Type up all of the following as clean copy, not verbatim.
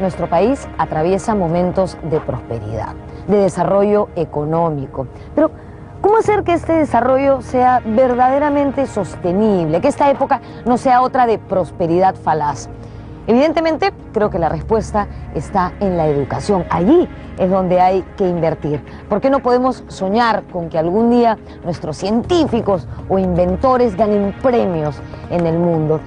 nuestro país atraviesa momentos de prosperidad, de desarrollo económico. Pero, ¿cómo hacer que este desarrollo sea verdaderamente sostenible? Que esta época no sea otra de prosperidad falaz. Evidentemente, creo que la respuesta está en la educación. Allí es donde hay que invertir. ¿Por qué no podemos soñar con que algún día nuestros científicos o inventores ganen premios en el mundo?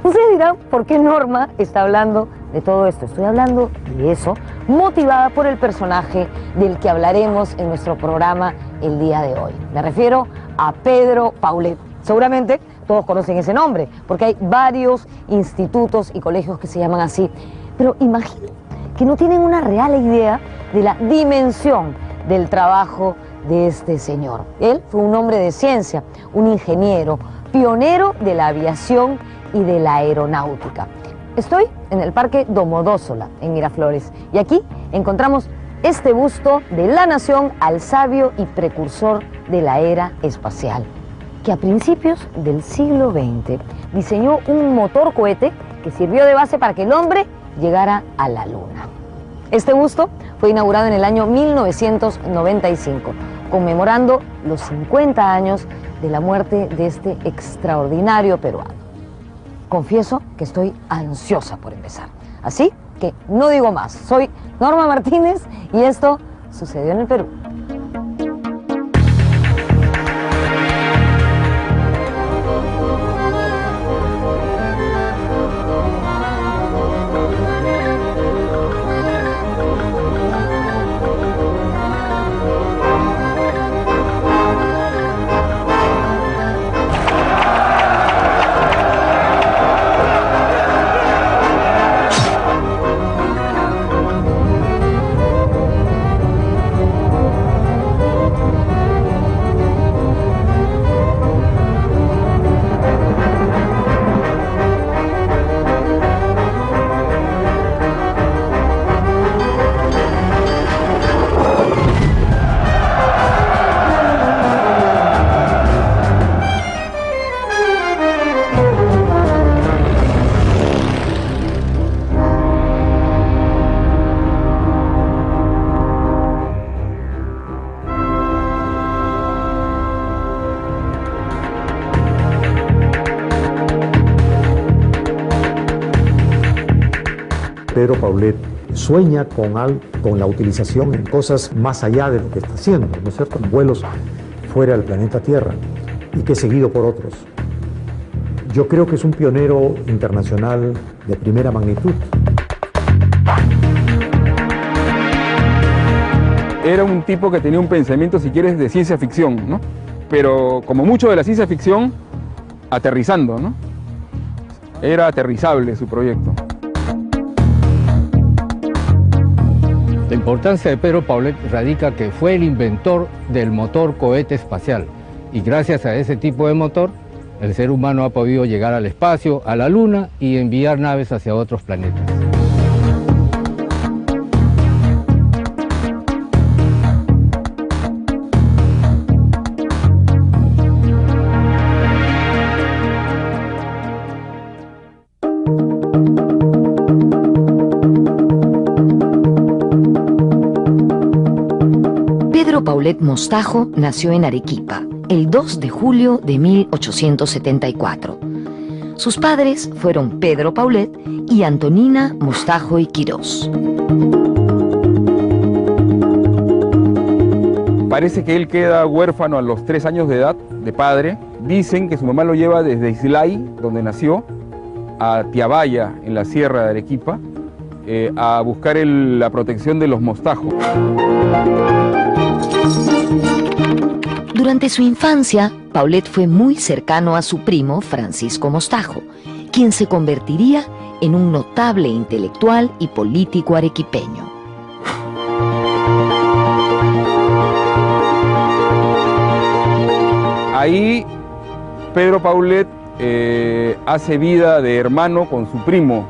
Ustedes dirán, ¿por qué Norma está hablando de todo esto? Estoy hablando de eso, motivada por el personaje del que hablaremos en nuestro programa el día de hoy. Me refiero a Pedro Paulet. Seguramente todos conocen ese nombre, porque hay varios institutos y colegios que se llaman así. Pero imagino que no tienen una real idea de la dimensión del trabajo de este señor. Él fue un hombre de ciencia, un ingeniero, pionero de la aviación y de la aeronáutica. Estoy en el Parque Domodossola, en Miraflores, y aquí encontramos este busto de la nación al sabio y precursor de la era espacial, que a principios del siglo XX diseñó un motor cohete que sirvió de base para que el hombre llegara a la Luna. Este busto fue inaugurado en el año 1995, conmemorando los 50 años de la muerte de este extraordinario peruano. Confieso que estoy ansiosa por empezar, así que no digo más. Soy Norma Martínez y esto sucedió en el Perú. Pedro Paulet sueña con la utilización en cosas más allá de lo que está haciendo, ¿no es cierto? Vuelos fuera del planeta Tierra, y que es seguido por otros. Yo creo que es un pionero internacional de primera magnitud. Era un tipo que tenía un pensamiento, si quieres, de ciencia ficción, ¿no? Pero como mucho de la ciencia ficción, aterrizando, ¿no? Era aterrizable su proyecto. La importancia de Pedro Paulet radica que fue el inventor del motor cohete espacial, y gracias a ese tipo de motor el ser humano ha podido llegar al espacio, a la Luna, y enviar naves hacia otros planetas. Pedro Paulet Mostajo nació en Arequipa el 2 de julio de 1874. Sus padres fueron Pedro Paulet y Antonina Mostajo y Quirós. Parece que él queda huérfano a los 3 años de edad, de padre. Dicen que su mamá lo lleva desde Islay, donde nació, a Tiabaya, en la sierra de Arequipa, a buscar la protección de los Mostajo. Durante su infancia, Paulet fue muy cercano a su primo Francisco Mostajo, quien se convertiría en un notable intelectual y político arequipeño. Ahí Pedro Paulet hace vida de hermano con su primo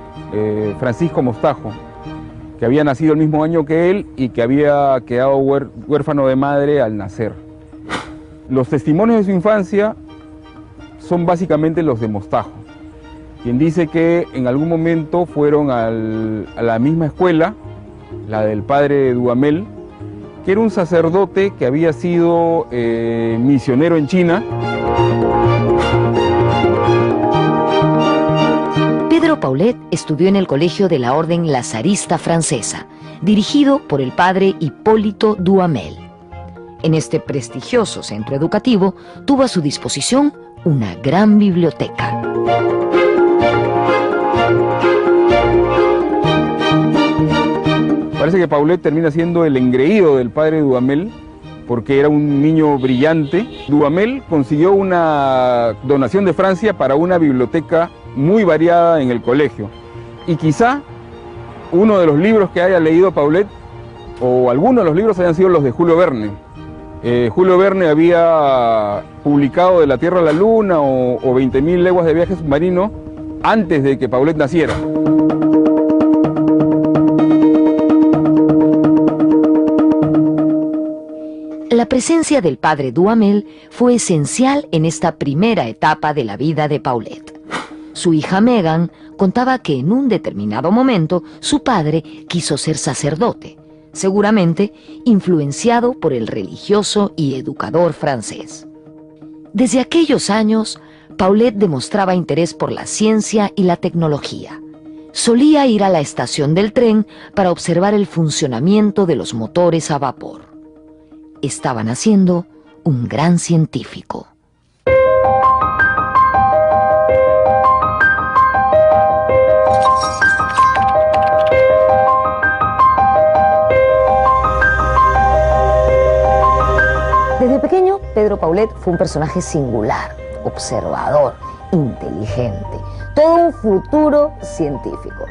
Francisco Mostajo, que había nacido el mismo año que él y que había quedado huérfano de madre al nacer. Los testimonios de su infancia son básicamente los de Mostajo. quien dice que en algún momento fueron a la misma escuela, la del padre Duhamel, que era un sacerdote que había sido misionero en China. Pedro Paulet estudió en el colegio de la Orden Lazarista Francesa, dirigido por el padre Hipólito Duhamel. En este prestigioso centro educativo tuvo a su disposición una gran biblioteca. Parece que Paulet termina siendo el engreído del padre Duhamel, porque era un niño brillante. Duhamel consiguió una donación de Francia para una biblioteca muy variada en el colegio. Y quizá uno de los libros que haya leído Paulet, o algunos de los libros, hayan sido los de Julio Verne. Julio Verne había publicado De la Tierra a la Luna o 20.000 leguas de viaje submarino antes de que Paulet naciera. La presencia del padre Duhamel fue esencial en esta primera etapa de la vida de Paulet. Su hija Megan contaba que en un determinado momento su padre quiso ser sacerdote, seguramente influenciado por el religioso y educador francés. Desde aquellos años, Paulet demostraba interés por la ciencia y la tecnología. Solía ir a la estación del tren para observar el funcionamiento de los motores a vapor. Estaba naciendo un gran científico. Desde pequeño, Pedro Paulet fue un personaje singular, observador, inteligente, todo un futuro científico.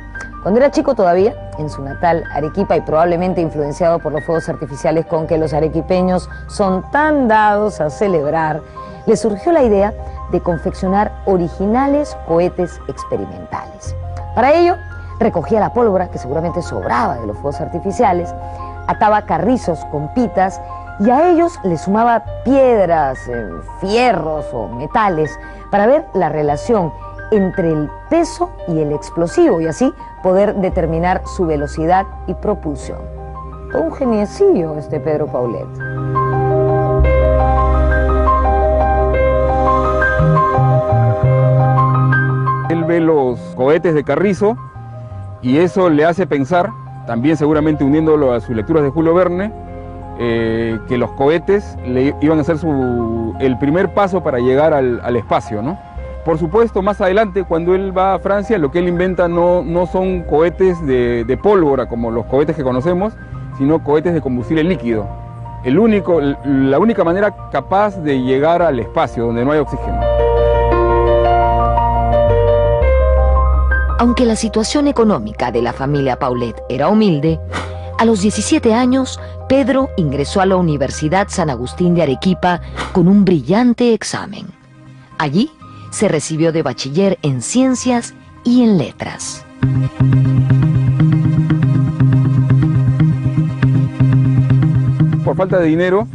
Cuando era chico todavía, en su natal Arequipa, y probablemente influenciado por los fuegos artificiales con que los arequipeños son tan dados a celebrar, le surgió la idea de confeccionar originales cohetes experimentales. Para ello, recogía la pólvora, que seguramente sobraba de los fuegos artificiales, ataba carrizos con pitas y a ellos le sumaba piedras, fierros o metales para ver la relación entre el peso y el explosivo y así poder determinar su velocidad y propulsión. Todo un geniecillo este Pedro Paulet. Él ve los cohetes de carrizo y eso le hace pensar, también seguramente uniéndolo a sus lecturas de Julio Verne, que los cohetes le iban a ser el primer paso para llegar al espacio, ¿no? Por supuesto, más adelante, cuando él va a Francia, lo que él inventa no son cohetes de pólvora como los cohetes que conocemos, sino cohetes de combustible líquido. La única manera capaz de llegar al espacio, donde no hay oxígeno. Aunque la situación económica de la familia Paulet era humilde, a los 17 años, Pedro ingresó a la Universidad San Agustín de Arequipa con un brillante examen. Allí se recibió de bachiller en Ciencias y en Letras. Por falta de dinero,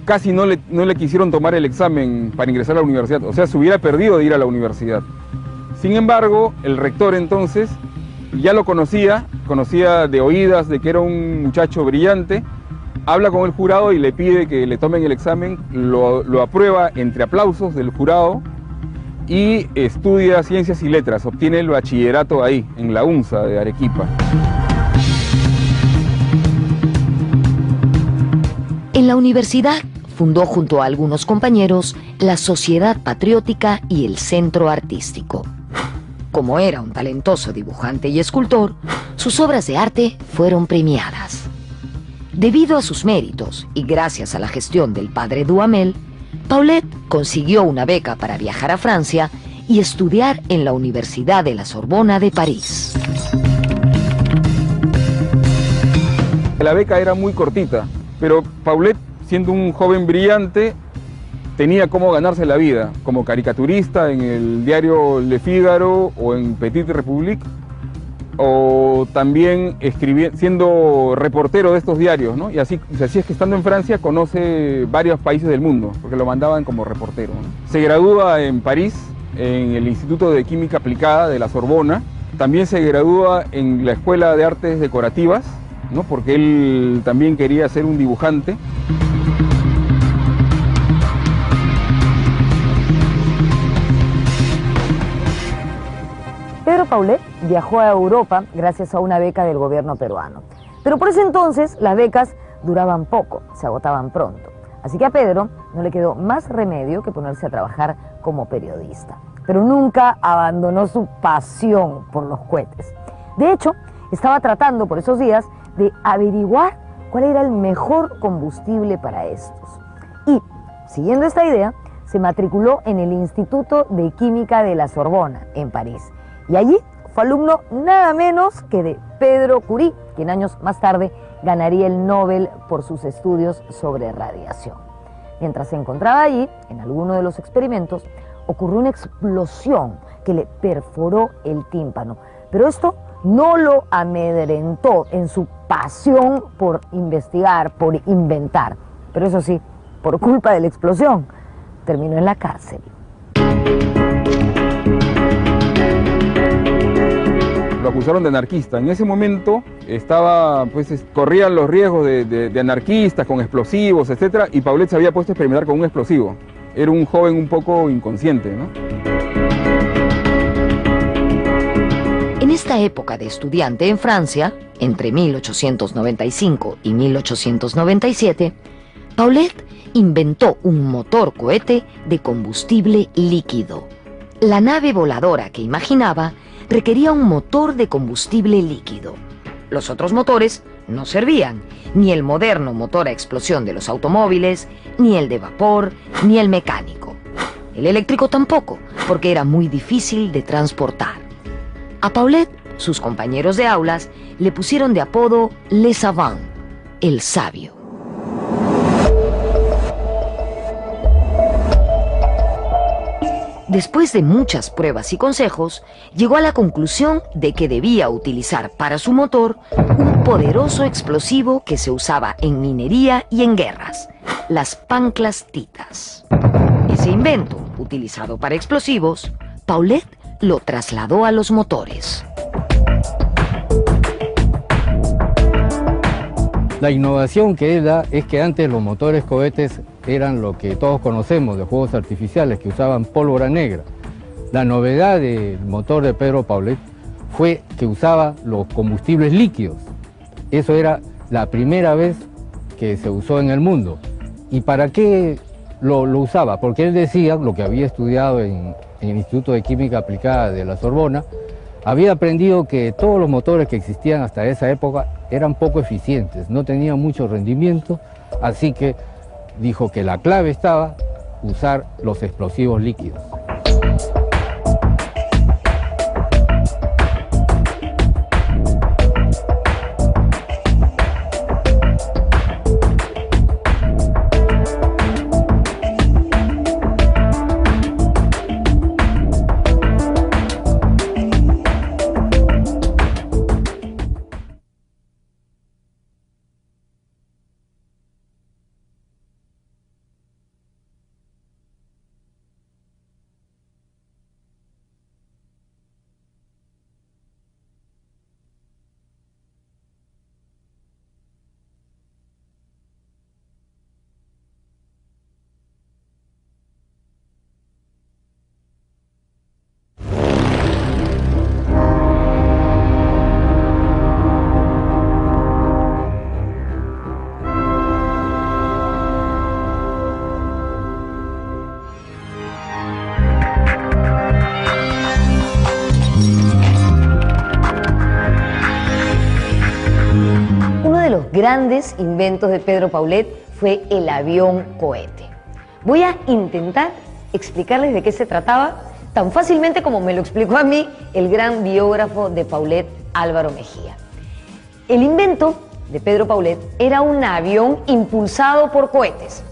casi no le quisieron tomar el examen para ingresar a la universidad, o sea, se hubiera perdido de ir a la universidad. Sin embargo, el rector entonces ya lo conocía de oídas de que era un muchacho brillante, habla con el jurado y le pide que le tomen el examen, lo aprueba entre aplausos del jurado y estudia Ciencias y Letras, obtiene el bachillerato ahí, en la UNSA de Arequipa. En la universidad fundó junto a algunos compañeros la Sociedad Patriótica y el Centro Artístico. Como era un talentoso dibujante y escultor, sus obras de arte fueron premiadas. Debido a sus méritos y gracias a la gestión del padre Duhamel, Paulet consiguió una beca para viajar a Francia y estudiar en la Universidad de la Sorbona de París. La beca era muy cortita, pero Paulet, siendo un joven brillante, tenía cómo ganarse la vida, como caricaturista en el diario Le Figaro o en Petite République, o también siendo reportero de estos diarios, ¿no? Y así es que estando en Francia conoce varios países del mundo, porque lo mandaban como reportero, ¿no? Se gradúa en París en el Instituto de Química Aplicada de la Sorbona. También se gradúa en la Escuela de Artes Decorativas, ¿no? Porque él también quería ser un dibujante. Pedro Paulet viajó a Europa gracias a una beca del gobierno peruano. Pero por ese entonces las becas duraban poco, se agotaban pronto. Así que a Pedro no le quedó más remedio que ponerse a trabajar como periodista. Pero nunca abandonó su pasión por los cohetes. De hecho, estaba tratando por esos días de averiguar cuál era el mejor combustible para estos. Y, siguiendo esta idea, se matriculó en el Instituto de Química de la Sorbona, en París. Y allí fue alumno nada menos que de Pedro Curie, quien años más tarde ganaría el Nobel por sus estudios sobre radiación. Mientras se encontraba allí, en alguno de los experimentos, ocurrió una explosión que le perforó el tímpano. Pero esto no lo amedrentó en su pasión por investigar, por inventar. Pero eso sí, por culpa de la explosión, terminó en la cárcel. Lo acusaron de anarquista. En ese momento corrían los riesgos de anarquistas con explosivos, etc. Y Paulet se había puesto a experimentar con un explosivo. Era un joven un poco inconsciente, ¿no? En esta época de estudiante en Francia, entre 1895 y 1897, Paulet inventó un motor cohete de combustible líquido. La nave voladora que imaginaba requería un motor de combustible líquido. Los otros motores no servían, ni el moderno motor a explosión de los automóviles, ni el de vapor, ni el mecánico. El eléctrico tampoco, porque era muy difícil de transportar. A Paulet, sus compañeros de aulas le pusieron de apodo Le Savant, el sabio. Después de muchas pruebas y consejos, llegó a la conclusión de que debía utilizar para su motor un poderoso explosivo que se usaba en minería y en guerras, las panclastitas. Ese invento, utilizado para explosivos, Paulet lo trasladó a los motores. La innovación que él da es que antes los motores cohetes eran lo que todos conocemos de fuegos artificiales, que usaban pólvora negra. La novedad del motor de Pedro Paulet fue que usaba los combustibles líquidos. Eso era la primera vez que se usó en el mundo. ¿Y para qué lo usaba? Porque él decía, lo que había estudiado en el Instituto de Química Aplicada de la Sorbona, había aprendido que todos los motores que existían hasta esa época eran poco eficientes, no tenían mucho rendimiento, así que dijo que la clave estaba usar los explosivos líquidos. Grandes inventos de Pedro Paulet fue el avión cohete. Voy a intentar explicarles de qué se trataba tan fácilmente como me lo explicó a mí el gran biógrafo de Paulet, Álvaro Mejía. El invento de Pedro Paulet era un avión impulsado por cohetes.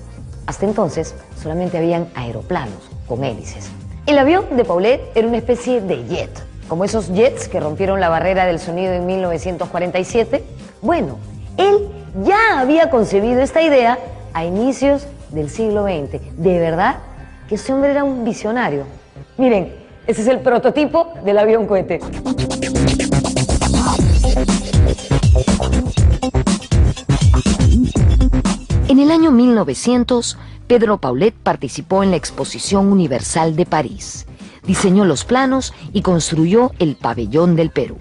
Hasta entonces solamente habían aeroplanos con hélices. El avión de Paulet era una especie de jet, como esos jets que rompieron la barrera del sonido en 1947. Bueno, él ya había concebido esta idea a inicios del siglo XX. De verdad que ese hombre era un visionario. Miren, ese es el prototipo del avión cohete. En el año 1900, Pedro Paulet participó en la Exposición Universal de París. Diseñó los planos y construyó el Pabellón del Perú.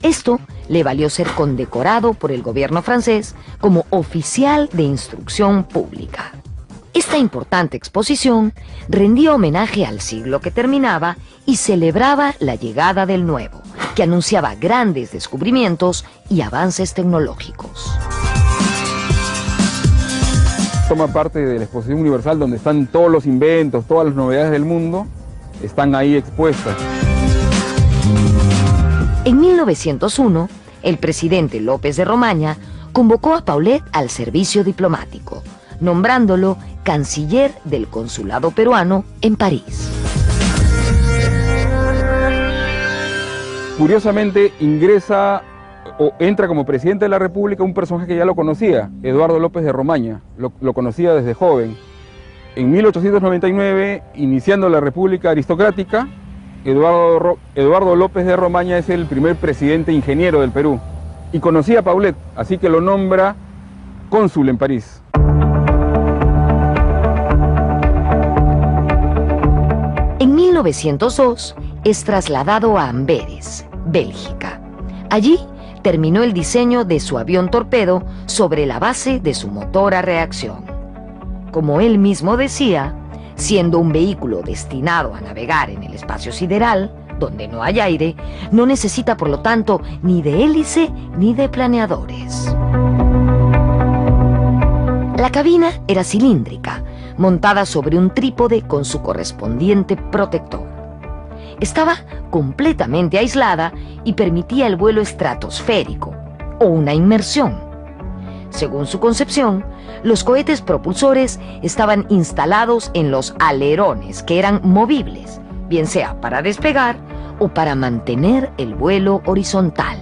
Esto le valió ser condecorado por el gobierno francés como oficial de instrucción pública. Esta importante exposición rendía homenaje al siglo que terminaba y celebraba la llegada del nuevo, que anunciaba grandes descubrimientos y avances tecnológicos. Toma parte de la Exposición Universal donde están todos los inventos, todas las novedades del mundo, están ahí expuestas. En 1901, el presidente López de Romaña convocó a Paulet al servicio diplomático, nombrándolo canciller del consulado peruano en París. Curiosamente ingresa o entra como presidente de la República un personaje que ya lo conocía, Eduardo López de Romaña, lo conocía desde joven. En 1899, iniciando la República Aristocrática, Eduardo López de Romaña es el primer presidente ingeniero del Perú y conocía a Paulet, así que lo nombra cónsul en París. En 1902 es trasladado a Amberes, Bélgica. Allí terminó el diseño de su avión torpedo sobre la base de su motor a reacción. Como él mismo decía, siendo un vehículo destinado a navegar en el espacio sideral, donde no hay aire, no necesita por lo tanto ni de hélice ni de planeadores. La cabina era cilíndrica, montada sobre un trípode con su correspondiente protector. Estaba completamente aislada y permitía el vuelo estratosférico o una inmersión. Según su concepción, los cohetes propulsores estaban instalados en los alerones, que eran movibles, bien sea para despegar o para mantener el vuelo horizontal.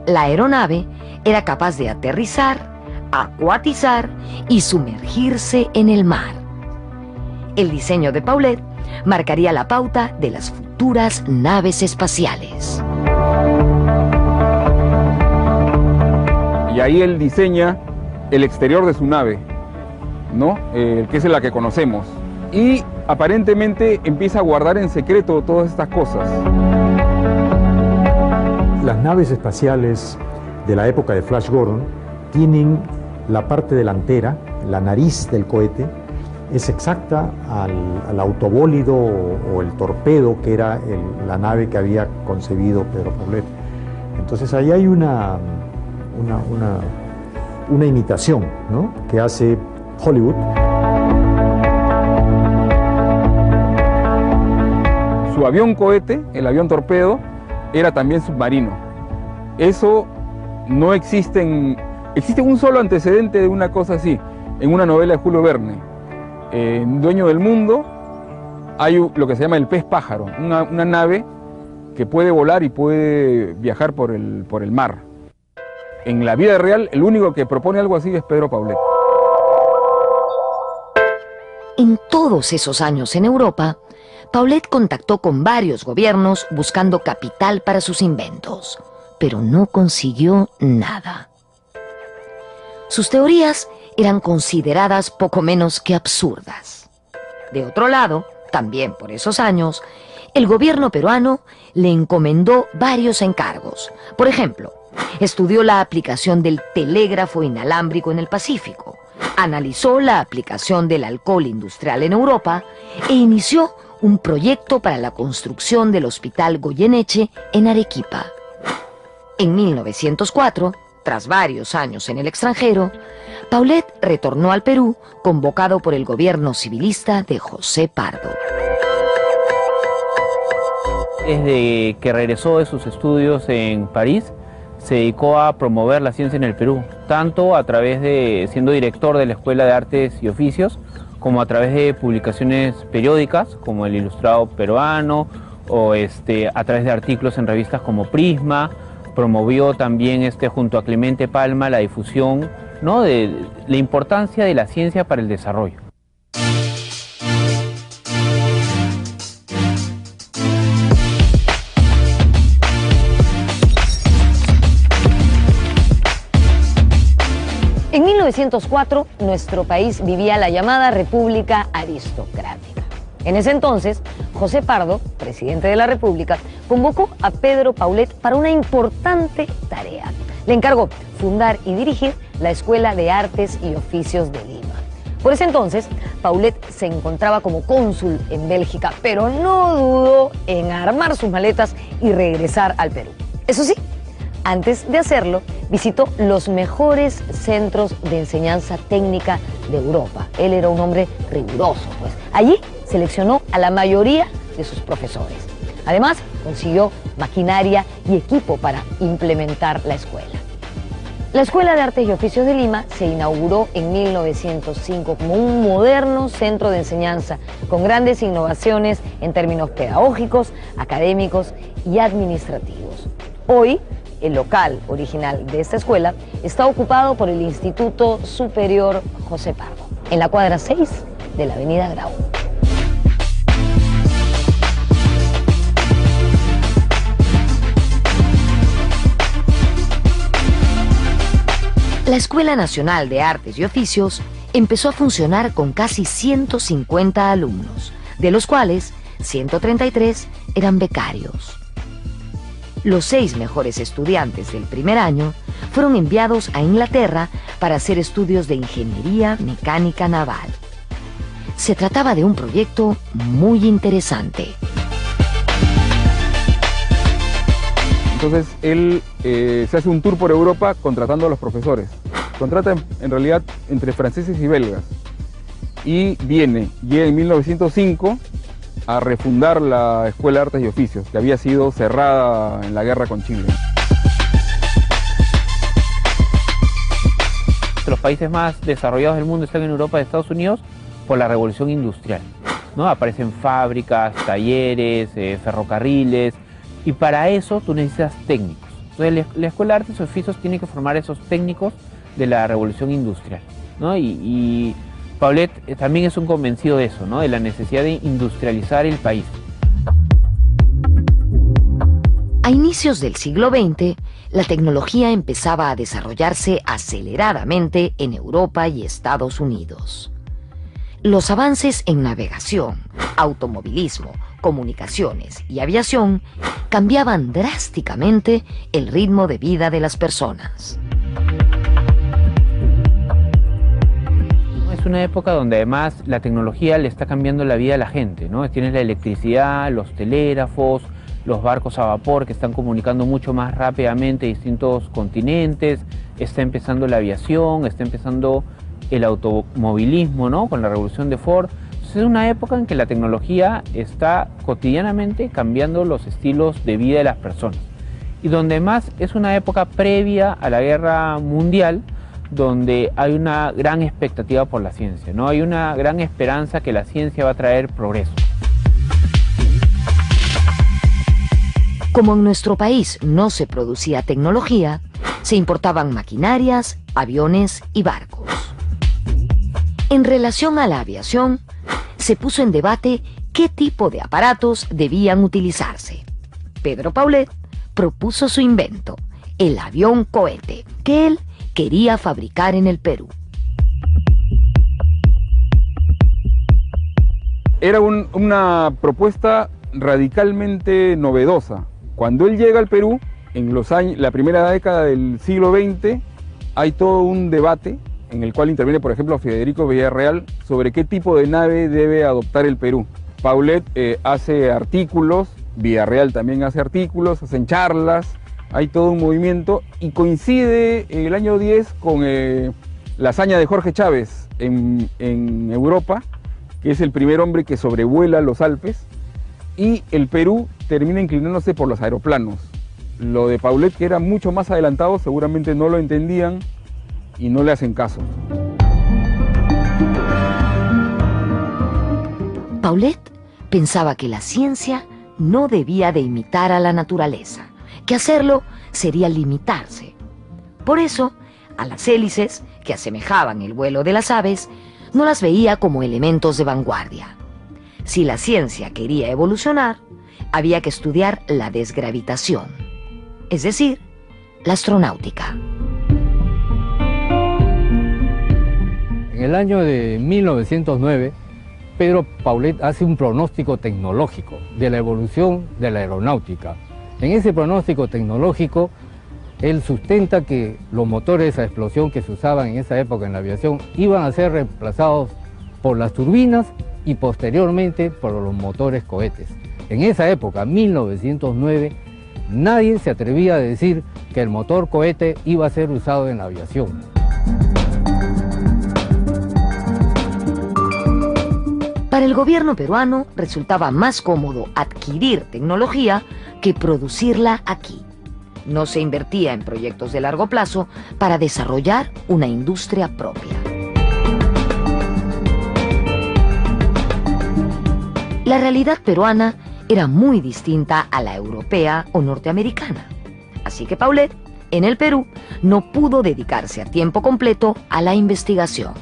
La aeronave era capaz de aterrizar, acuatizar y sumergirse en el mar. El diseño de Paulet marcaría la pauta de las futuras naves espaciales. Y ahí él diseña el exterior de su nave, ¿no? Que es la que conocemos. Y aparentemente empieza a guardar en secreto todas estas cosas. Las naves espaciales de la época de Flash Gordon tienen la parte delantera, la nariz del cohete, es exacta al autobólido o el torpedo que era la nave que había concebido Pedro Paulet. Entonces ahí hay una imitación, ¿no?, que hace Hollywood. Su avión cohete, el avión torpedo, era también submarino. Eso no existe existe un solo antecedente de una cosa así, en una novela de Julio Verne. En Dueño del Mundo hay lo que se llama el pez pájaro, una nave que puede volar y puede viajar por el mar. En la vida real, el único que propone algo así es Pedro Paulet. En todos esos años en Europa, Paulet contactó con varios gobiernos buscando capital para sus inventos, pero no consiguió nada. Sus teorías eran consideradas poco menos que absurdas. De otro lado, también por esos años, el gobierno peruano le encomendó varios encargos. Por ejemplo, estudió la aplicación del telégrafo inalámbrico en el Pacífico, analizó la aplicación del alcohol industrial en Europa e inició un proyecto para la construcción del Hospital Goyeneche en Arequipa. En 1904, tras varios años en el extranjero, Paulet retornó al Perú, convocado por el gobierno civilista de José Pardo. Desde que regresó de sus estudios en París, se dedicó a promover la ciencia en el Perú, tanto a través de siendo director de la Escuela de Artes y Oficios, como a través de publicaciones periódicas, como el Ilustrado Peruano, o a través de artículos en revistas como Prisma. Promovió también junto a Clemente Palma la difusión, ¿no?, de la importancia de la ciencia para el desarrollo. 1904, nuestro país vivía la llamada República Aristocrática. En ese entonces, José Pardo, presidente de la República, convocó a Pedro Paulet para una importante tarea. Le encargó fundar y dirigir la Escuela de Artes y Oficios de Lima. Por ese entonces, Paulet se encontraba como cónsul en Bélgica, pero no dudó en armar sus maletas y regresar al Perú. Eso sí, antes de hacerlo, visitó los mejores centros de enseñanza técnica de Europa. Él era un hombre riguroso, pues. Allí seleccionó a la mayoría de sus profesores. Además, consiguió maquinaria y equipo para implementar la escuela. La Escuela de Artes y Oficios de Lima se inauguró en 1905 como un moderno centro de enseñanza con grandes innovaciones en términos pedagógicos, académicos y administrativos. Hoy, el local original de esta escuela está ocupado por el Instituto Superior José Pardo, en la cuadra 6 de la avenida Grau. La Escuela Nacional de Artes y Oficios empezó a funcionar con casi 150 alumnos, de los cuales 133 eran becarios. Los 6 mejores estudiantes del primer año fueron enviados a Inglaterra para hacer estudios de ingeniería mecánica naval. Se trataba de un proyecto muy interesante. Entonces él se hace un tour por Europa contratando a los profesores. Contrata en realidad entre franceses y belgas. Y llega en 1905 a refundar la Escuela de Artes y Oficios, que había sido cerrada en la guerra con Chile. Los países más desarrollados del mundo están en Europa y Estados Unidos por la revolución industrial, ¿no? Aparecen fábricas, talleres, ferrocarriles, y para eso tú necesitas técnicos. Entonces la Escuela de Artes y Oficios tiene que formar esos técnicos de la revolución industrial, ¿no? Y Paulet también es un convencido de eso, ¿no? De la necesidad de industrializar el país. A inicios del siglo XX, la tecnología empezaba a desarrollarse aceleradamente en Europa y Estados Unidos. Los avances en navegación, automovilismo, comunicaciones y aviación cambiaban drásticamente el ritmo de vida de las personas. Es una época donde además la tecnología le está cambiando la vida a la gente, ¿no? Tienes la electricidad, los telégrafos, los barcos a vapor que están comunicando mucho más rápidamente distintos continentes, está empezando la aviación, está empezando el automovilismo, ¿no? Con la revolución de Ford. Entonces es una época en que la tecnología está cotidianamente cambiando los estilos de vida de las personas. Y donde más es una época previa a la guerra mundial, donde hay una gran expectativa por la ciencia, ¿no? Hay una gran esperanza que la ciencia va a traer progreso. Como en nuestro país no se producía tecnología, se importaban maquinarias, aviones y barcos. En relación a la aviación, se puso en debate qué tipo de aparatos debían utilizarse. Pedro Paulet propuso su invento, el avión cohete, que él quería fabricar en el Perú. Era una propuesta radicalmente novedosa. Cuando él llega al Perú, en la primera década del siglo XX, hay todo un debate en el cual interviene, por ejemplo, Federico Villarreal sobre qué tipo de nave debe adoptar el Perú. Paulet hace artículos, Villarreal también hace artículos, hacen charlas, hay todo un movimiento y coincide en el año 10 con la hazaña de Jorge Chávez en Europa, que es el primer hombre que sobrevuela los Alpes, y el Perú termina inclinándose por los aeroplanos. Lo de Paulet, que era mucho más adelantado, seguramente no lo entendían y no le hacen caso. Paulet pensaba que la ciencia no debía de imitar a la naturaleza, que hacerlo sería limitarse. Por eso, a las hélices, que asemejaban el vuelo de las aves, no las veía como elementos de vanguardia. Si la ciencia quería evolucionar, había que estudiar la desgravitación, es decir, la astronáutica. En el año de 1909, Pedro Paulet hace un pronóstico tecnológico de la evolución de la aeronáutica. En ese pronóstico tecnológico, él sustenta que los motores a explosión que se usaban en esa época en la aviación iban a ser reemplazados por las turbinas y posteriormente por los motores cohetes. En esa época, 1909, nadie se atrevía a decir que el motor cohete iba a ser usado en la aviación. Para el gobierno peruano resultaba más cómodo adquirir tecnología que producirla aquí. No se invertía en proyectos de largo plazo para desarrollar una industria propia. La realidad peruana era muy distinta a la europea o norteamericana. Así que Paulet, en el Perú, no pudo dedicarse a tiempo completo a la investigación.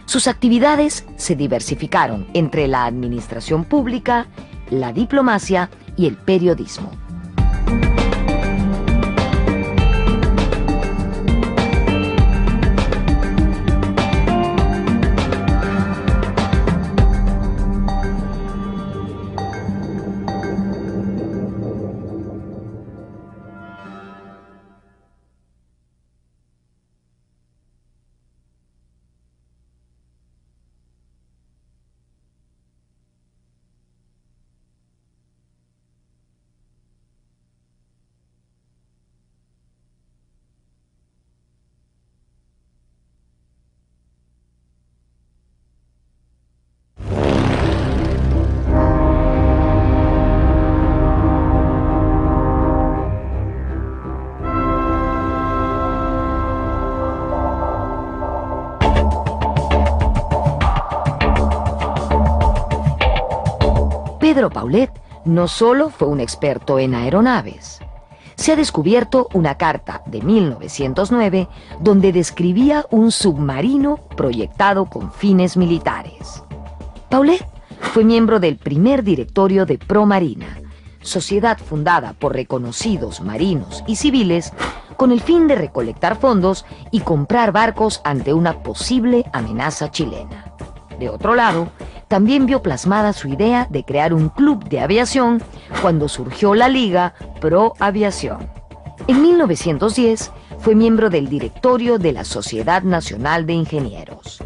Sus actividades se diversificaron entre la administración pública, la diplomacia y el periodismo. Pedro Paulet no solo fue un experto en aeronaves. Se ha descubierto una carta de 1909 donde describía un submarino proyectado con fines militares. Paulet fue miembro del primer directorio de Promarina, sociedad fundada por reconocidos marinos y civiles con el fin de recolectar fondos y comprar barcos ante una posible amenaza chilena. De otro lado, también vio plasmada su idea de crear un club de aviación cuando surgió la Liga Pro Aviación. En 1910 fue miembro del directorio de la Sociedad Nacional de Ingenieros.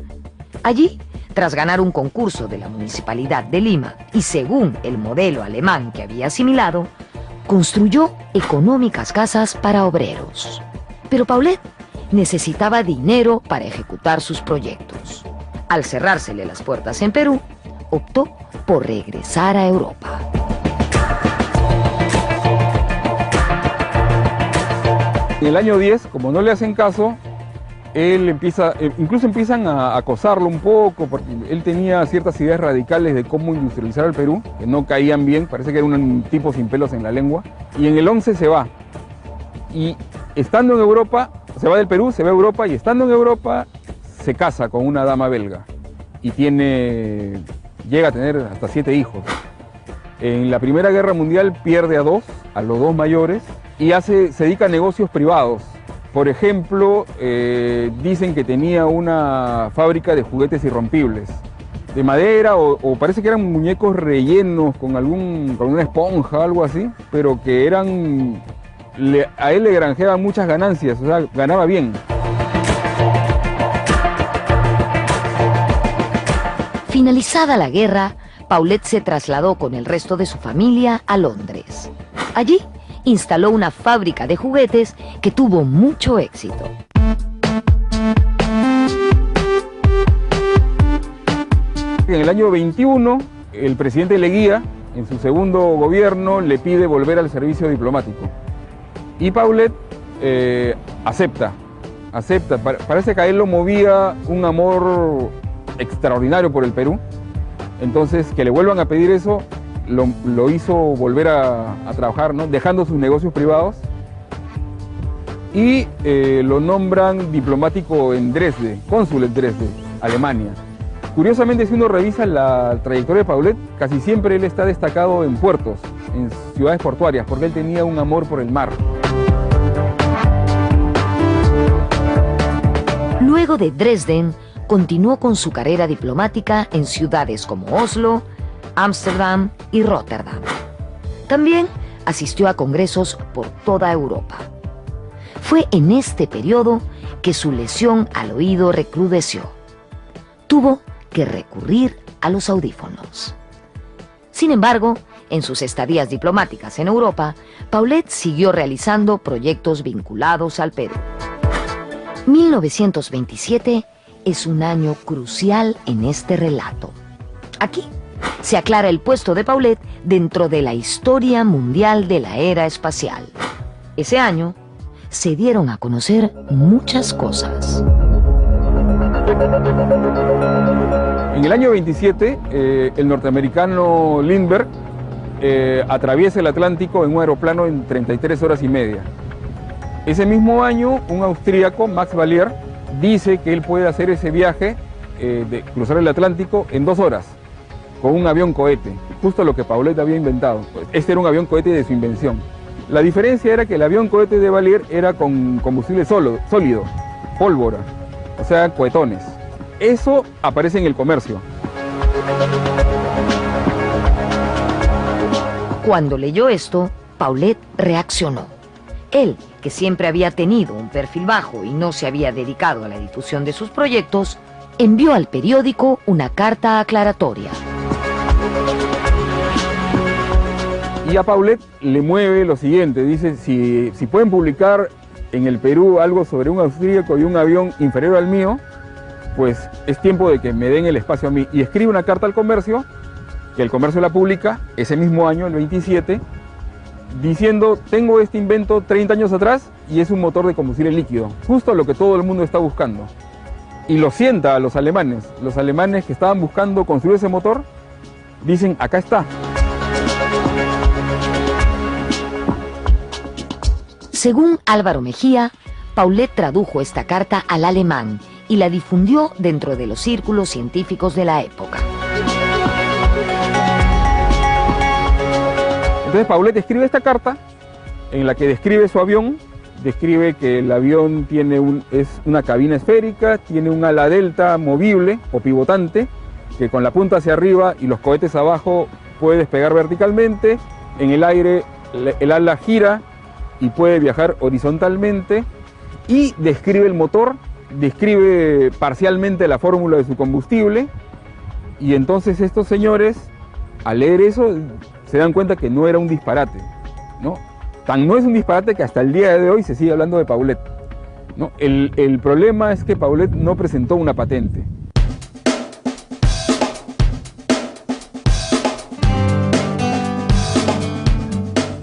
Allí, tras ganar un concurso de la Municipalidad de Lima y según el modelo alemán que había asimilado, construyó económicas casas para obreros. Pero Paulet necesitaba dinero para ejecutar sus proyectos. Al cerrársele las puertas en Perú, optó por regresar a Europa. En el año 10, como no le hacen caso, incluso empiezan a acosarlo un poco, porque él tenía ciertas ideas radicales de cómo industrializar el Perú, que no caían bien, parece que era un tipo sin pelos en la lengua, y en el 11 se va. Y estando en Europa, se va del Perú, se va a Europa, y estando en Europa se casa con una dama belga y llega a tener hasta 7 hijos. En la Primera Guerra Mundial pierde a los dos mayores, y se dedica a negocios privados. Por ejemplo, dicen que tenía una fábrica de juguetes irrompibles, de madera o parece que eran muñecos rellenos con una esponja, algo así, pero que a él le granjeaban muchas ganancias, o sea, ganaba bien. Finalizada la guerra, Paulet se trasladó con el resto de su familia a Londres. Allí instaló una fábrica de juguetes que tuvo mucho éxito. En el año 21, el presidente Leguía, en su segundo gobierno, le pide volver al servicio diplomático. Y Paulet acepta. Parece que a él lo movía un amor extraordinario por el Perú. Entonces, que le vuelvan a pedir eso, lo hizo volver a trabajar, ¿no? Dejando sus negocios privados, y lo nombran diplomático en Dresde, cónsul en Dresde, Alemania. Curiosamente, si uno revisa la trayectoria de Paulet, casi siempre él está destacado en puertos, en ciudades portuarias, porque él tenía un amor por el mar. Luego de Dresden, continuó con su carrera diplomática en ciudades como Oslo, Ámsterdam y Rotterdam. También asistió a congresos por toda Europa. Fue en este periodo que su lesión al oído recrudeció. Tuvo que recurrir a los audífonos. Sin embargo, en sus estadías diplomáticas en Europa, Paulet siguió realizando proyectos vinculados al Perú. 1927 es un año crucial en este relato. Aquí se aclara el puesto de Paulet dentro de la historia mundial de la era espacial. Ese año se dieron a conocer muchas cosas. En el año 27, el norteamericano Lindbergh atraviesa el Atlántico en un aeroplano en 33 horas y media. Ese mismo año, un austríaco, Max Valier, dice que él puede hacer ese viaje de cruzar el Atlántico en 2 horas, con un avión cohete, justo lo que Paulet había inventado. Este era un avión cohete de su invención. La diferencia era que el avión cohete de Valier era con combustible sólido, pólvora, o sea, cohetones. Eso aparece en el Comercio. Cuando leyó esto, Paulet reaccionó. Él, que siempre había tenido un perfil bajo y no se había dedicado a la difusión de sus proyectos, envió al periódico una carta aclaratoria. Y a Paulet le mueve lo siguiente, dice, si pueden publicar en el Perú algo sobre un austríaco y un avión inferior al mío, pues es tiempo de que me den el espacio a mí. Y escribe una carta al Comercio, que el Comercio la publica ese mismo año, el 27, diciendo, tengo este invento 30 años atrás y es un motor de combustible líquido, justo lo que todo el mundo está buscando. Y lo sienta a los alemanes que estaban buscando construir ese motor, dicen, acá está. Según Álvaro Mejía, Paulet tradujo esta carta al alemán y la difundió dentro de los círculos científicos de la época. Entonces Paulet escribe esta carta en la que describe su avión, describe que el avión es una cabina esférica, tiene un ala delta movible o pivotante, que con la punta hacia arriba y los cohetes abajo puede despegar verticalmente, en el aire el ala gira y puede viajar horizontalmente, y describe el motor, describe parcialmente la fórmula de su combustible, y entonces estos señores, al leer eso, se dan cuenta que no era un disparate, ¿no? Tan no es un disparate que hasta el día de hoy se sigue hablando de Paulet, ¿no? El problema es que Paulet no presentó una patente.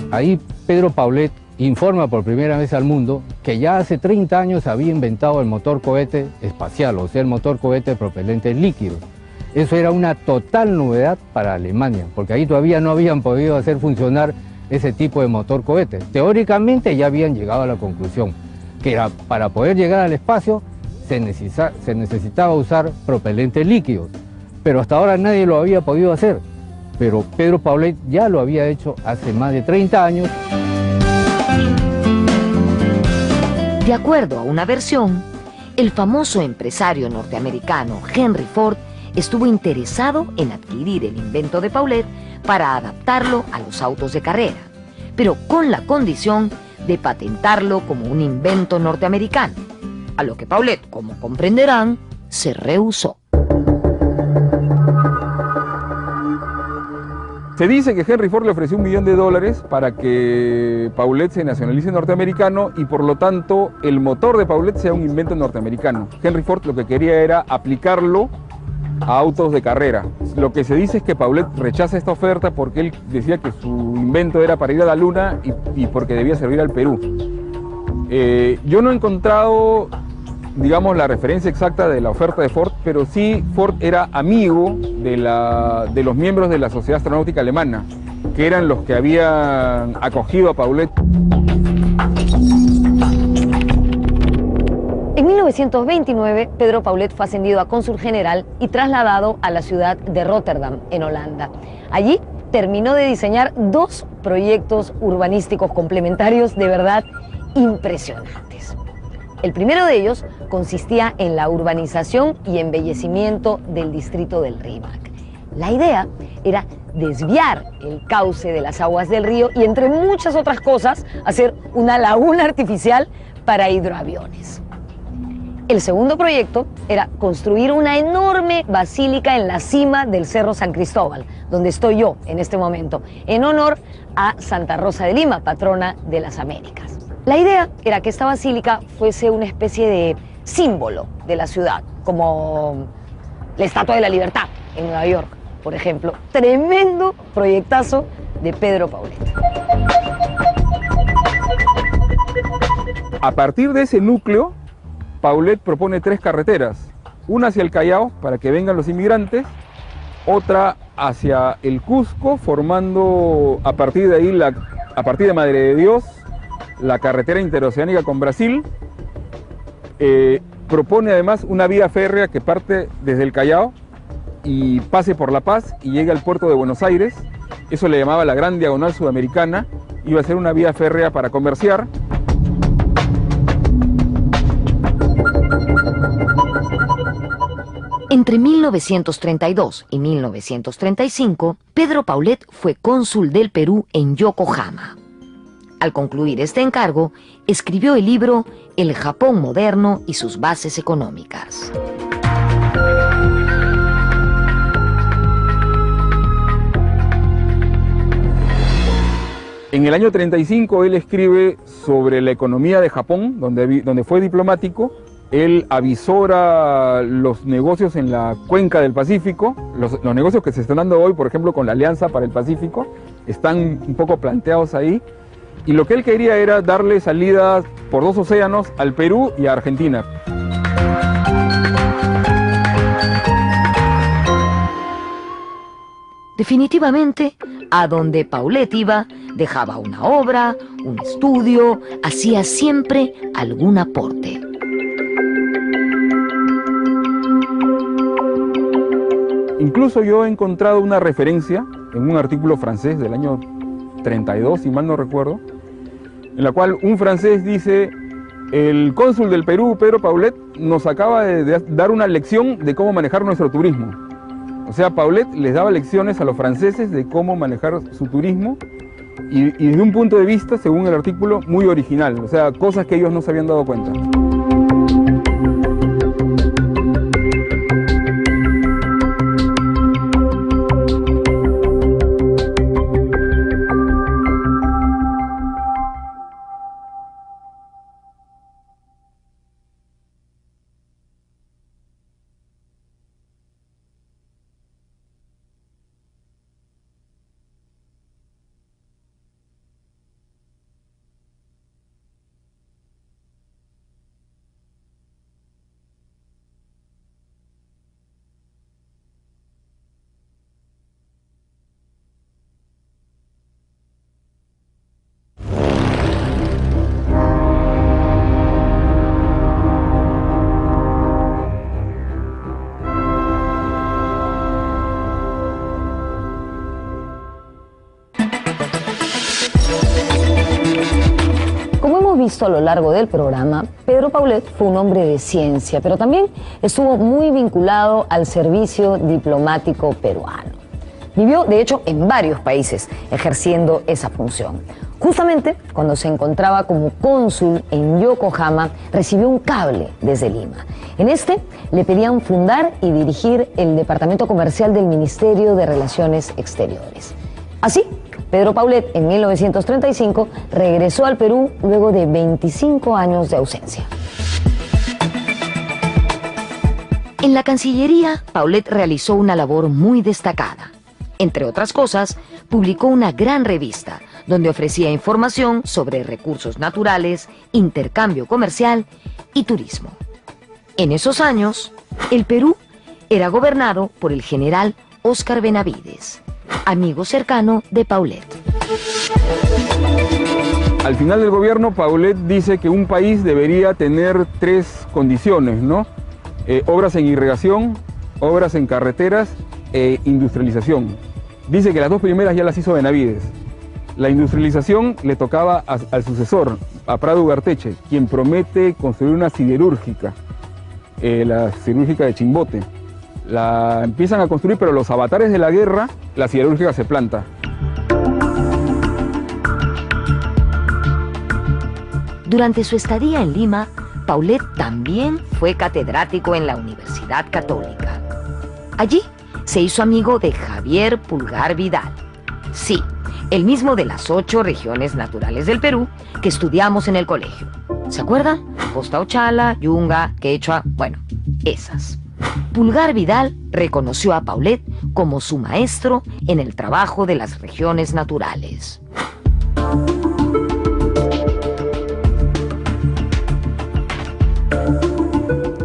Ahí Pedro Paulet informa por primera vez al mundo que ya hace 30 años había inventado el motor cohete espacial, o sea, el motor cohete de propelentes líquidos. Eso era una total novedad para Alemania, porque ahí todavía no habían podido hacer funcionar ese tipo de motor cohete. Teóricamente ya habían llegado a la conclusión que para poder llegar al espacio se necesitaba usar propelentes líquidos, pero hasta ahora nadie lo había podido hacer. Pero Pedro Paulet ya lo había hecho hace más de 30 años. De acuerdo a una versión, el famoso empresario norteamericano Henry Ford estuvo interesado en adquirir el invento de Paulet para adaptarlo a los autos de carrera, pero con la condición de patentarlo como un invento norteamericano, a lo que Paulet, como comprenderán, se rehusó. Se dice que Henry Ford le ofreció $1 millón para que Paulet se nacionalice norteamericano y por lo tanto el motor de Paulet sea un invento norteamericano. Henry Ford lo que quería era aplicarlo a autos de carrera. Lo que se dice es que Paulet rechaza esta oferta porque él decía que su invento era para ir a la luna y porque debía servir al Perú. Yo no he encontrado, digamos, la referencia exacta de la oferta de Ford, pero sí Ford era amigo de los miembros de la Sociedad Astronáutica Alemana, que eran los que habían acogido a Paulet. En 1929, Pedro Paulet fue ascendido a cónsul general y trasladado a la ciudad de Rotterdam, en Holanda. Allí terminó de diseñar 2 proyectos urbanísticos complementarios de verdad impresionantes. El primero de ellos consistía en la urbanización y embellecimiento del distrito del Rímac. La idea era desviar el cauce de las aguas del río y, entre muchas otras cosas, hacer una laguna artificial para hidroaviones. El segundo proyecto era construir una enorme basílica en la cima del Cerro San Cristóbal, donde estoy yo en este momento, en honor a Santa Rosa de Lima, patrona de las Américas. La idea era que esta basílica fuese una especie de símbolo de la ciudad, como la Estatua de la Libertad en Nueva York, por ejemplo. Tremendo proyectazo de Pedro Paulet. A partir de ese núcleo, Paulet propone 3 carreteras, una hacia el Callao para que vengan los inmigrantes, otra hacia el Cusco, formando a partir de ahí, a partir de Madre de Dios, la carretera interoceánica con Brasil. Propone además una vía férrea que parte desde el Callao y pase por La Paz y llegue al puerto de Buenos Aires. Eso le llamaba la Gran Diagonal Sudamericana. Iba a ser una vía férrea para comerciar. Entre 1932 y 1935, Pedro Paulet fue cónsul del Perú en Yokohama. Al concluir este encargo, escribió el libro El Japón moderno y sus bases económicas. En el año 35 él escribe sobre la economía de Japón, donde fue diplomático. Él avisora los negocios en la cuenca del Pacífico. Los negocios que se están dando hoy, por ejemplo, con la Alianza para el Pacífico, están un poco planteados ahí. Y lo que él quería era darle salidas por 2 océanos al Perú y a Argentina. Definitivamente, a donde Paulet iba, dejaba una obra, un estudio, hacía siempre algún aporte. Incluso yo he encontrado una referencia en un artículo francés del año 32, si mal no recuerdo, en la cual un francés dice: el cónsul del Perú, Pedro Paulet, nos acaba de dar una lección de cómo manejar nuestro turismo. O sea, Paulet les daba lecciones a los franceses de cómo manejar su turismo y desde un punto de vista, según el artículo, muy original, o sea, cosas que ellos no se habían dado cuenta. Visto a lo largo del programa, Pedro Paulet fue un hombre de ciencia, pero también estuvo muy vinculado al servicio diplomático peruano. Vivió, de hecho, en varios países ejerciendo esa función. Justamente cuando se encontraba como cónsul en Yokohama, recibió un cable desde Lima. En este le pedían fundar y dirigir el departamento comercial del Ministerio de Relaciones Exteriores. Así, Pedro Paulet, en 1935, regresó al Perú luego de 25 años de ausencia. En la Cancillería, Paulet realizó una labor muy destacada. Entre otras cosas, publicó una gran revista donde ofrecía información sobre recursos naturales, intercambio comercial y turismo. En esos años, el Perú era gobernado por el general Óscar Benavides, amigo cercano de Paulet. Al final del gobierno, Paulet dice que un país debería tener 3 condiciones, ¿no? Obras en irrigación, obras en carreteras e industrialización. Dice que las 2 primeras ya las hizo Benavides. La industrialización le tocaba al sucesor, a Prado Ugarteche, quien promete construir una siderúrgica, la siderúrgica de Chimbote. La empiezan a construir, pero los avatares de la guerra, la siderúrgica se planta. Durante su estadía en Lima, Paulet también fue catedrático en la Universidad Católica. Allí se hizo amigo de Javier Pulgar Vidal. Sí, el mismo de las 8 regiones naturales del Perú que estudiamos en el colegio. ¿Se acuerdan? Costa Ochala, Yunga, Quechua, bueno, esas. Pulgar Vidal reconoció a Paulet como su maestro en el trabajo de las regiones naturales.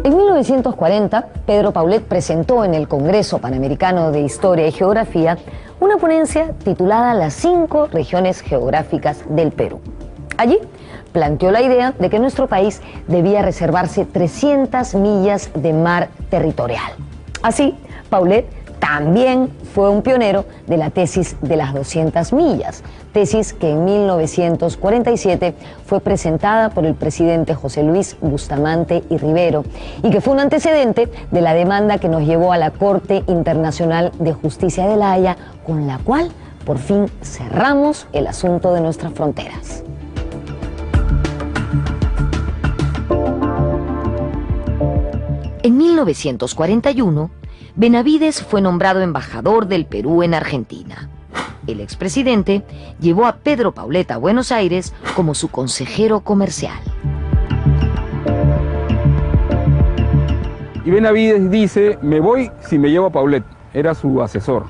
En 1940, Pedro Paulet presentó en el Congreso Panamericano de Historia y Geografía una ponencia titulada Las 5 regiones geográficas del Perú. Allí planteó la idea de que nuestro país debía reservarse 300 millas de mar territorial. Así, Paulet también fue un pionero de la tesis de las 200 millas, tesis que en 1947 fue presentada por el presidente José Luis Bustamante y Rivero y que fue un antecedente de la demanda que nos llevó a la Corte Internacional de Justicia de La Haya, con la cual por fin cerramos el asunto de nuestras fronteras. En 1941, Benavides fue nombrado embajador del Perú en Argentina. El expresidente llevó a Pedro Paulet a Buenos Aires como su consejero comercial. Y Benavides dice, me voy si me llevo a Paulet, era su asesor.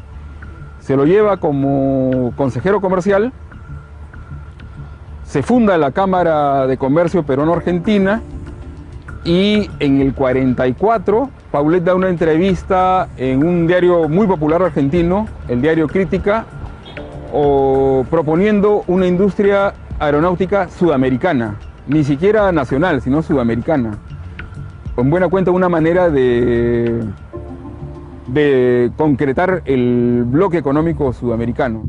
Se lo lleva como consejero comercial, se funda la Cámara de Comercio Peruano-Argentina y en el 44 Paulet da una entrevista en un diario muy popular argentino, el diario Crítica, proponiendo una industria aeronáutica sudamericana, ni siquiera nacional, sino sudamericana. En buena cuenta, una manera de concretar el bloque económico sudamericano.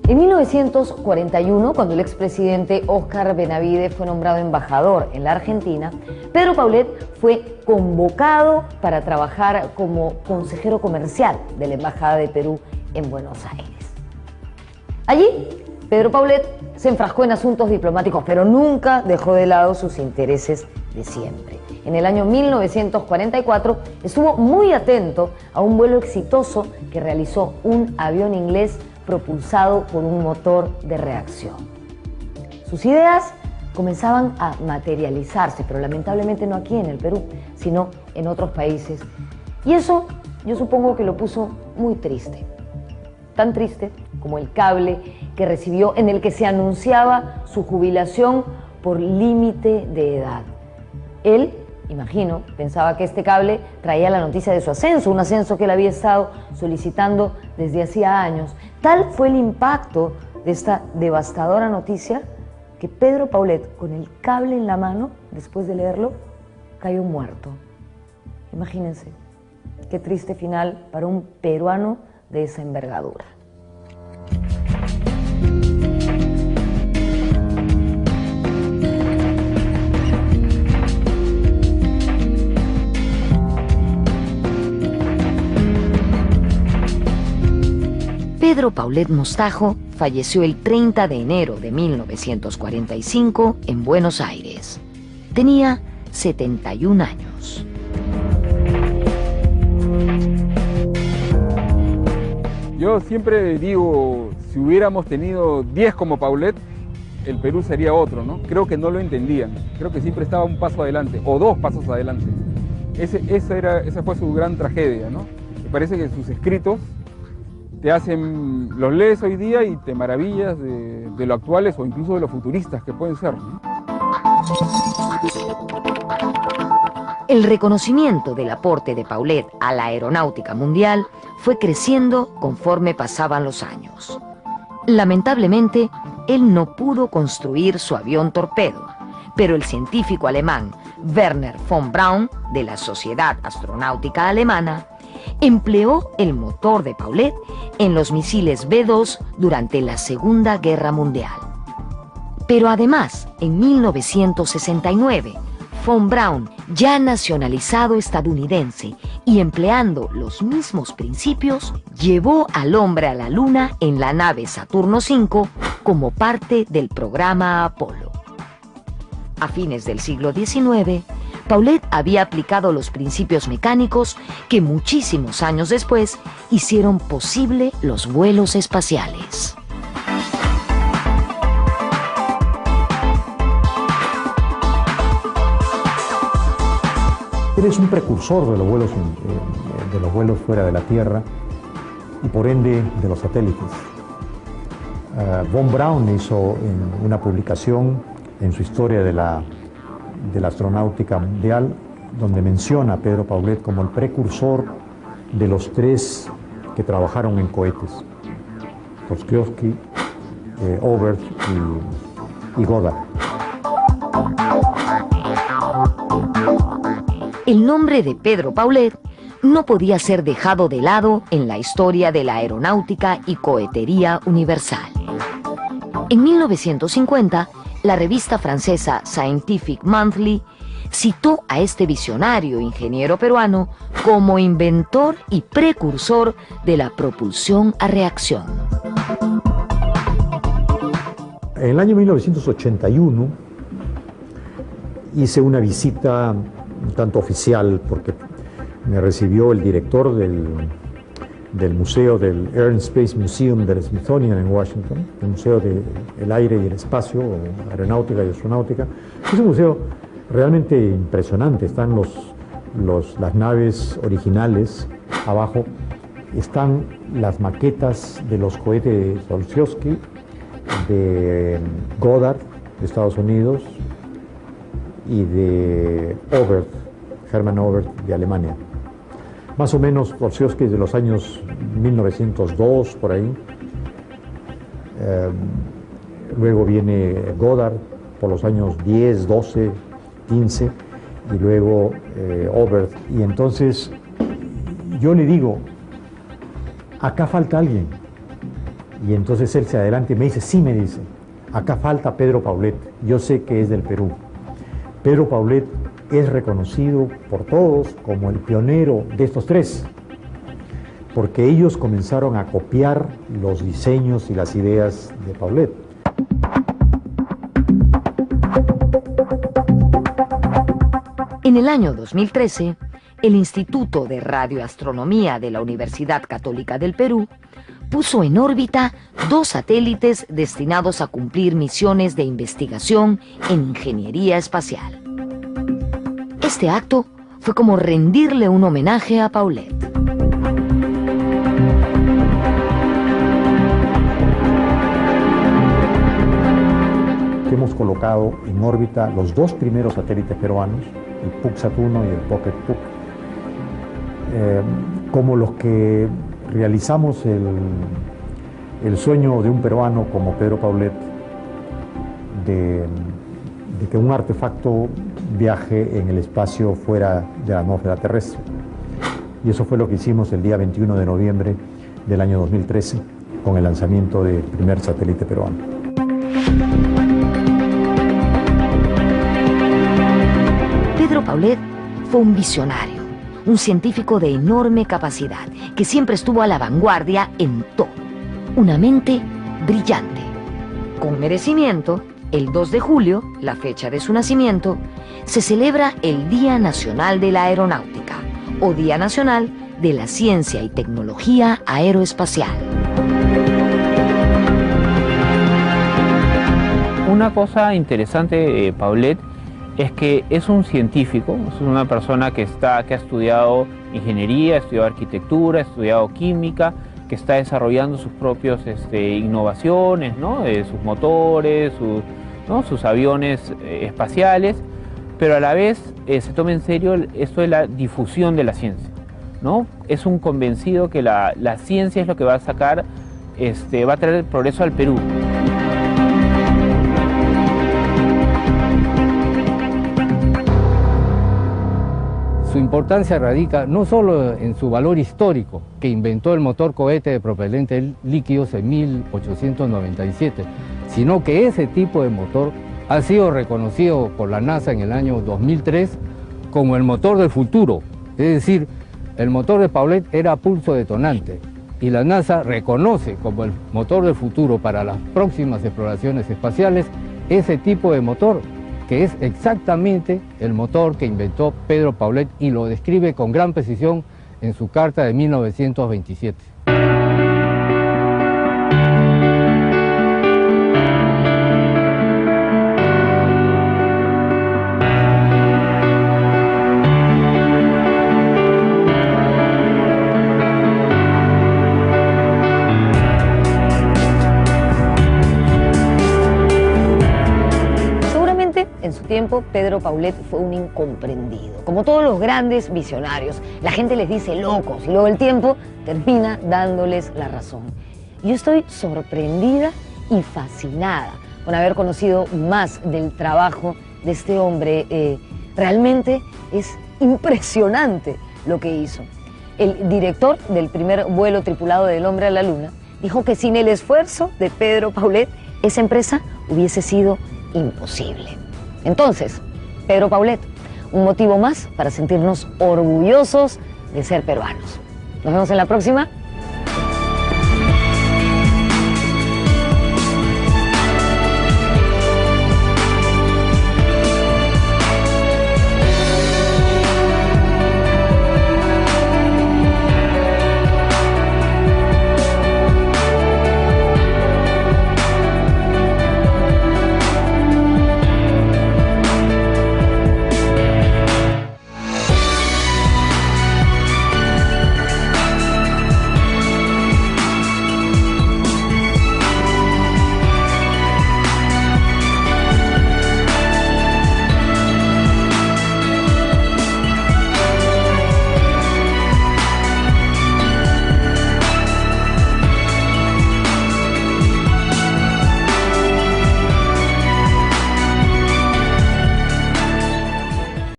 En 1941, cuando el expresidente Óscar Benavides fue nombrado embajador en la Argentina, Pedro Paulet fue convocado para trabajar como consejero comercial de la Embajada de Perú en Buenos Aires. Allí, Pedro Paulet se enfrascó en asuntos diplomáticos, pero nunca dejó de lado sus intereses de siempre. En el año 1944 estuvo muy atento a un vuelo exitoso que realizó un avión inglés propulsado por un motor de reacción. Sus ideas comenzaban a materializarse, pero lamentablemente no aquí en el Perú, sino en otros países. Y eso yo supongo que lo puso muy triste. Tan triste como el cable que recibió en el que se anunciaba su jubilación por límite de edad. Él, imagino, pensaba que este cable traía la noticia de su ascenso, un ascenso que él había estado solicitando desde hacía años. Tal fue el impacto de esta devastadora noticia que Pedro Paulet, con el cable en la mano, después de leerlo, cayó muerto. Imagínense, qué triste final para un peruano de esa envergadura. Pedro Paulet Mostajo falleció el 30 de enero de 1945 en Buenos Aires. Tenía 71 años. Yo siempre digo, si hubiéramos tenido 10 como Paulet, el Perú sería otro, ¿no? Creo que no lo entendían. Creo que siempre estaba un paso adelante, o 2 pasos adelante. Esa fue su gran tragedia, ¿no? Me parece que sus escritos los lees hoy día y te maravillas de lo actuales o incluso de lo futuristas que pueden ser, ¿no? El reconocimiento del aporte de Paulet a la aeronáutica mundial fue creciendo conforme pasaban los años. Lamentablemente, él no pudo construir su avión torpedo, pero el científico alemán Wernher von Braun, de la Sociedad Astronáutica Alemana, empleó el motor de Paulet en los misiles B-2 durante la Segunda Guerra Mundial. Pero además, en 1969, Von Braun, ya nacionalizado estadounidense y empleando los mismos principios, llevó al hombre a la Luna en la nave Saturno V como parte del programa Apolo. A fines del siglo XIX, Paulet había aplicado los principios mecánicos que muchísimos años después hicieron posible los vuelos espaciales. Él es un precursor de los vuelos fuera de la Tierra y por ende de los satélites. Von Braun hizo una publicación en su historia de la astronáutica mundial, donde menciona a Pedro Paulet como el precursor de los tres que trabajaron en cohetes: Rosciosky, Oberth y Goddard. El nombre de Pedro Paulet no podía ser dejado de lado en la historia de la aeronáutica y cohetería universal. En 1950, la revista francesa Scientific Monthly citó a este visionario ingeniero peruano como inventor y precursor de la propulsión a reacción. En el año 1981 hice una visita un tanto oficial porque me recibió el director del museo del Air and Space Museum del Smithsonian en Washington, el Museo del Aire y el Espacio, o Aeronáutica y Astronáutica. Es un museo realmente impresionante. Están las naves originales abajo, están las maquetas de los cohetes de Rosciosky, de Goddard de Estados Unidos y de Oberth, Hermann Oberth de Alemania. Más o menos Rosciosky de los años 1902, por ahí. Luego viene Goddard por los años 10, 12, 15, y luego Oberth. Y entonces yo le digo, acá falta alguien. Y entonces él se adelanta y me dice, sí, me dice, acá falta Pedro Paulet, yo sé que es del Perú. Pedro Paulet es reconocido por todos como el pionero de estos tres, porque ellos comenzaron a copiar los diseños y las ideas de Paulet. En el año 2013, el Instituto de Radioastronomía de la Universidad Católica del Perú puso en órbita 2 satélites destinados a cumplir misiones de investigación en ingeniería espacial. Este acto fue como rendirle un homenaje a Paulet. Hemos colocado en órbita los 2 primeros satélites peruanos, el PUC-SAT-1 y el Pocket-PUC, como los que realizamos el sueño de un peruano como Pedro Paulet de que un artefacto viaje en el espacio fuera de la atmósfera terrestre. Y eso fue lo que hicimos el día 21 de noviembre del año 2013 con el lanzamiento del primer satélite peruano. Pedro Paulet fue un visionario, un científico de enorme capacidad, que siempre estuvo a la vanguardia en todo. Una mente brillante. Con merecimiento, el 2 de julio, la fecha de su nacimiento, se celebra el Día Nacional de la Aeronáutica, o Día Nacional de la Ciencia y Tecnología Aeroespacial. Una cosa interesante, Paulet, es que es un científico, es una persona que ha estudiado ingeniería, ha estudiado arquitectura, ha estudiado química, que está desarrollando sus propias innovaciones, ¿no? Sus motores, sus aviones espaciales, pero a la vez se toma en serio esto de la difusión de la ciencia, ¿no? Es un convencido que la ciencia es lo que va a sacar, va a traer el progreso al Perú. su importancia radica no solo en su valor histórico, que inventó el motor cohete de propelentes líquidos en 1897, sino que ese tipo de motor ha sido reconocido por la NASA en el año 2003 como el motor del futuro. Es decir, el motor de Paulet era pulso detonante y la NASA reconoce como el motor del futuro para las próximas exploraciones espaciales ese tipo de motor, que es exactamente el motor que inventó Pedro Paulet y lo describe con gran precisión en su carta de 1927. En su tiempo, Pedro Paulet fue un incomprendido. Como todos los grandes visionarios, la gente les dice locos y luego el tiempo termina dándoles la razón. Yo estoy sorprendida y fascinada con haber conocido más del trabajo de este hombre. Realmente es impresionante lo que hizo. El director del primer vuelo tripulado del hombre a la luna dijo que sin el esfuerzo de Pedro Paulet, esa empresa hubiese sido imposible. Entonces, Pedro Paulet, un motivo más para sentirnos orgullosos de ser peruanos. Nos vemos en la próxima.